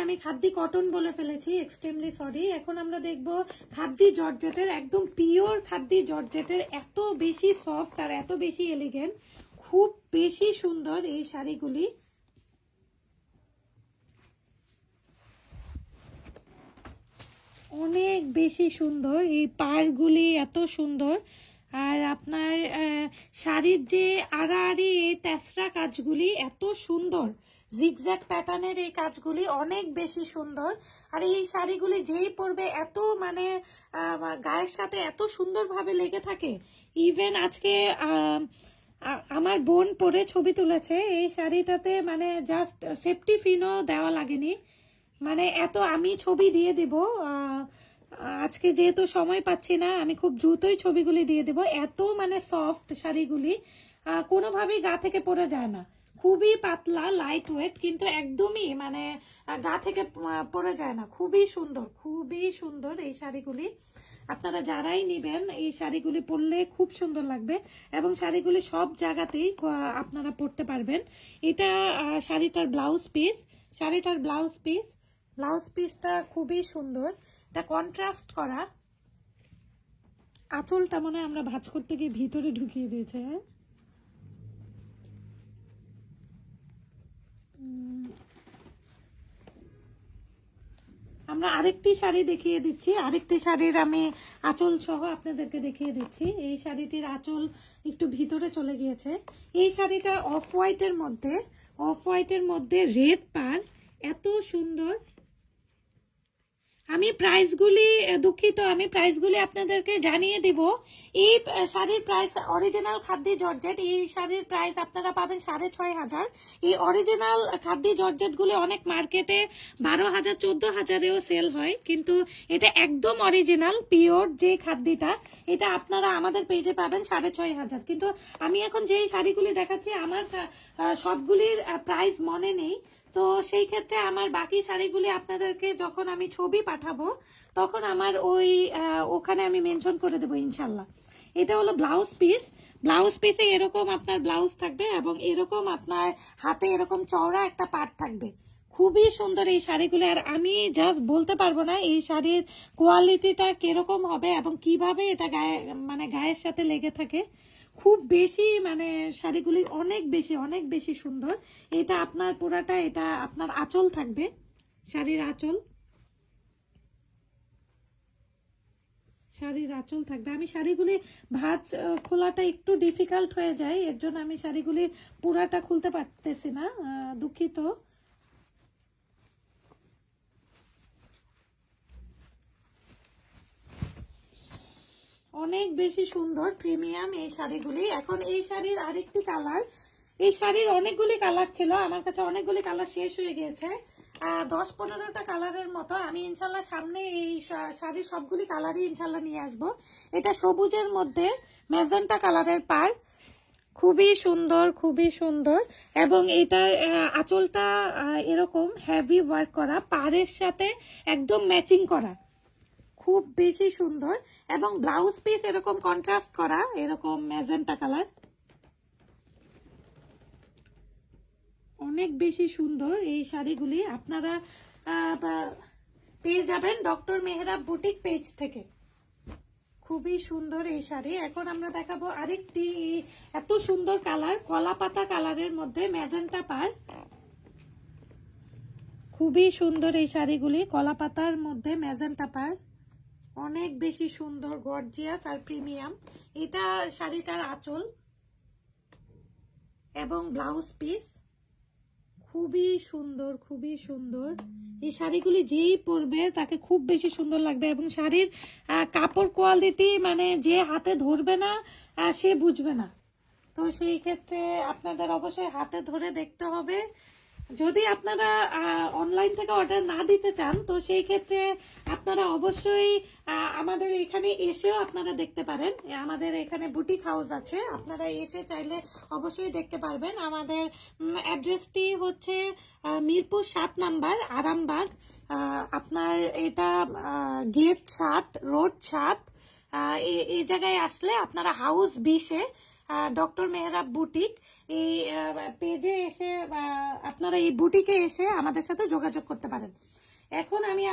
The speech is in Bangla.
আমি খাদ্দি কটন বলে ফেলেছি, এক্সট্রিমলি সরি। এখন আমরা দেখব খাদ্দি জর্জেটের, একদম পিওর খাদ্দি জর্জেটের, এত বেশি সফট আর এত বেশি এলিগেন্ট, খুব বেশি সুন্দর এই শাড়িগুলি। অনেক বেশি সুন্দর, এই পাড়গুলি এত সুন্দর। আর আপনার শাড়ির যে আড়াআড়ি এই তেসরা কাজগুলি এত সুন্দর, জিগজ্যাগ প্যাটার্নের এই কাজগুলি অনেক বেশি সুন্দর। আর এই শাড়িগুলি যেই পরবে এত মানে গায়ের সাথে এত সুন্দরভাবে লেগে থাকে। ইভেন আজকে আমার বোন পরে ছবি তুলেছে এই শাড়িটাতে, মানে জাস্ট সেফটি পিনও দেওয়া লাগেনি, মানে এত। আমি ছবি দিয়ে দেব আজকে, যেহেতু সময় পাচ্ছি না, আমি খুব দ্রুতই ছবিগুলি দিয়ে দেব। এত মানে সফট শাড়িগুলি, কোনোভাবেই গা থেকে পড়ে যায় না, খুবই পাতলা লাইট ওয়েট, কিন্তু একদমই মানে গা থেকে পড়ে যায় না। খুবই সুন্দর, খুবই সুন্দর এই শাড়িগুলি। আপনারা যারাই নেবেন এই শাড়িগুলি পরলে খুব সুন্দর লাগবে, এবং শাড়িগুলি সব জায়গাতেই আপনারা পরতে পারবেন। এটা শাড়িটার ব্লাউজ পিস, শাড়িটার ব্লাউজ পিসটা খুবই সুন্দর, এটা কন্ট্রাস্ট করা। আঁচলটা মনে হয় আমরা ভাঁজ করতে গিয়ে ভিতরে ঢুকিয়ে দিয়েছে। আমরা আরেকটি শাড়ি দেখিয়ে দিচ্ছি, আরেকটি শাড়ির আমি আঁচল সহ আপনাদেরকে দেখিয়ে দিচ্ছি। এই শাড়িটির আঁচল একটু ভিতরে চলে গিয়েছে। এই শাড়িটা অফ হোয়াইটের মধ্যে রেড পার, এত সুন্দর। আমি প্রাইসগুলি, দুঃখিত, আমি প্রাইসগুলি আপনাদেরকে জানিয়ে দিব। এই শাড়ির প্রাইস অরিজিনাল খাদ্দি জর্জেট, এই শাড়ির প্রাইস আপনারা পাবেন 6,500। এই অরিজিনাল খাদ্দি জর্জেট গুলি অনেক মার্কেটে 12,000 14,000-এও সেল হয়, কিন্তু এটা একদম অরিজিনাল পিওর যে খাদ্দিটা, এটা আপনারা আমাদের পেজে পাবেন 6,500। কিন্তু আমি এখন যে শাড়িগুলি দেখাচ্ছি আমার সবগুলির প্রাইস মনে নেই, তো সেই ক্ষেত্রে আমার বাকি শাড়িগুলি আপনাদেরকে যখন আমি ছবি পাঠাবো তখন আমার ওখানে আমি মেনশন করে দেবো ইনশাল্লাহ। এটা হলো ব্লাউজ পিসে এরকম আপনার ব্লাউজ থাকবে, এবং এরকম আপনার হাতে এরকম চওড়া একটা পাট থাকবে। খুবই সুন্দর এই শাড়িগুলি। আর আমি জাস্ট বলতে পারবো না এই শাড়ির কোয়ালিটিটা কিরকম হবে এবং কিভাবে এটা গায়ের সাথে লেগে থাকে। খুব বেশি মানে শাড়িগুলি অনেক বেশি সুন্দর। এটা আপনার পুরাটা, এটা আপনার আঁচল থাকবে, শাড়ির আঁচল থাকবে। আমি শাড়িগুলি ভাঁজ খোলাটা একটু ডিফিকাল্ট হয়ে যায়, এর জন্য আমি শাড়িগুলি পুরাটা খুলতে পারতেছি না, দুঃখিত। অনেক বেশি সুন্দর প্রিমিয়াম এই শাড়িগুলি। এখন এই শাড়ির আরেকটি কালার, এই শাড়ির অনেকগুলি কালার ছিল, আমার কাছে অনেকগুলি কালার শেষ হয়ে গিয়েছে, 10-15টা কালারের মতো। আমি ইনশাল্লাহ সামনে এই শাড়ির সবগুলি কালারই ইনশাল্লাহ নিয়ে আসবো। এটা সবুজের মধ্যে ম্যাজেন্টা কালারের পার, খুবই সুন্দর। এবং এটা আঁচলটা এরকম হেভি ওয়ার্ক করা, পাড়ের সাথে একদম ম্যাচিং করা, খুব বেশি সুন্দর। এবং ব্লাউজ পিস এরকম কন্ট্রাস্ট করা, এরকম ম্যাজেন্টা কালার, অনেক বেশি সুন্দর এই শাড়িগুলি। আপনারা পেয়ে যাবেন ডক্টর মেহরাব বুটিক পেজ থেকে। খুবই সুন্দর এই শাড়ি। এখন আমরা দেখাবো আরেকটি এত সুন্দর কালার, কলা পাতা কালারের মধ্যে ম্যাজেন্টা পার, খুবই সুন্দর এই শাড়িগুলি, কলা পাতার মধ্যে ম্যাজেন্টা পার, অনেক বেশি সুন্দর, গর্জিয়াস আর প্রিমিয়াম। এটা শাড়িটার আঁচল এবং ব্লাউজ পিস, খুবই সুন্দর। এই শাড়িগুলি যেই পরবে তাকে খুব বেশি সুন্দর লাগবে, এবং শাড়ির কাপড় কোয়ালিটি মানে যে হাতে ধরবে না সে বুঝবে না। তো সেই ক্ষেত্রে আপনাদের অবশ্যই হাতে ধরে দেখতে হবে। যদি আপনারা অনলাইন থেকে অর্ডার না দিতে চান, তো সেই ক্ষেত্রে আপনারা অবশ্যই আমাদের এখানে এসেও আপনারা দেখতে পারেন। আমাদের এখানে বুটিক হাউস আছে, আপনারা এসে চাইলে অবশ্যই দেখতে পারবেন। আমাদের অ্যাড্রেসটি হচ্ছে মিরপুর 7 নাম্বার, আরামবাগ। আপনার এটা গেট 7, রোড 7, এই জায়গায় আসলে আপনারা হাউস 20-এ ডক্টর মেহরাব বুটিক, এই পেজে এসে বা আপনারা এই বুটিকে এসে আমাদের সাথে যোগাযোগ করতে পারেন। এখন আমি